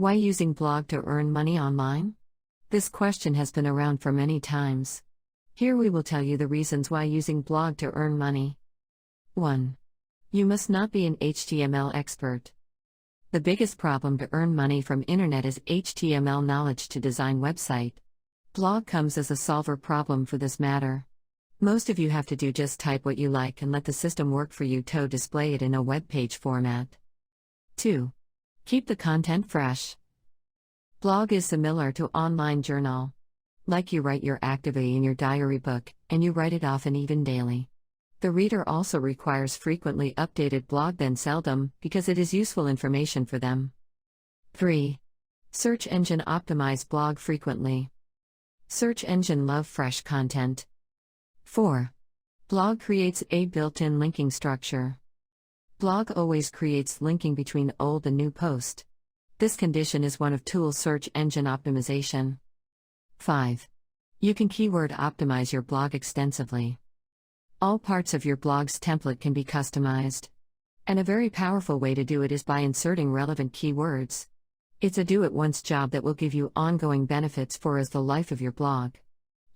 Why using blog to earn money online? This question has been around for many times. Here we will tell you the reasons why using blog to earn money. 1. You must not be an HTML expert. The biggest problem to earn money from internet is HTML knowledge to design website. Blog comes as a solver problem for this matter. Most of you have to do just type what you like and let the system work for you to display it in a web page format. 2. Keep the content fresh. Blog is similar to online journal. Like you write your activity in your diary book, and you write it often, even daily. The reader also requires frequently updated blog, then seldom, because it is useful information for them. 3. Search engine optimize blog frequently. Search engine love fresh content. 4. Blog creates a built-in linking structure. Blog always creates linking between old and new post. This condition is one of tools search engine optimization. 5. You can keyword optimize your blog extensively. All parts of your blog's template can be customized. And a very powerful way to do it is by inserting relevant keywords. It's a do-it-once job that will give you ongoing benefits for as the life of your blog.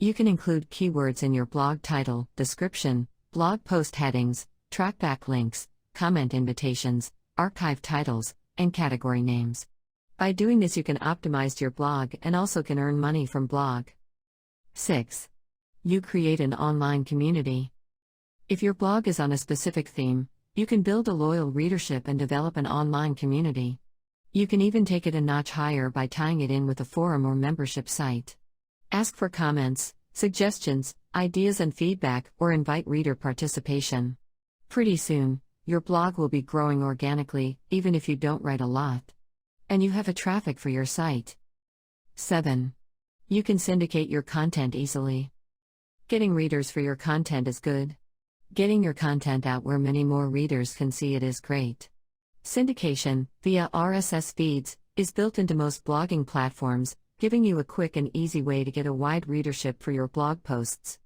You can include keywords in your blog title, description, blog post headings, track backlinks, comment invitations, archive titles, and category names. By doing this, you can optimize your blog and also can earn money from blog. 6. You create an online community. If your blog is on a specific theme, you can build a loyal readership and develop an online community. You can even take it a notch higher by tying it in with a forum or membership site. Ask for comments, suggestions, ideas and feedback, or invite reader participation. Pretty soon, your blog will be growing organically, even if you don't write a lot. And you have a traffic for your site. 7. You can syndicate your content easily. Getting readers for your content is good. Getting your content out where many more readers can see it is great. Syndication, via RSS feeds, is built into most blogging platforms, giving you a quick and easy way to get a wide readership for your blog posts.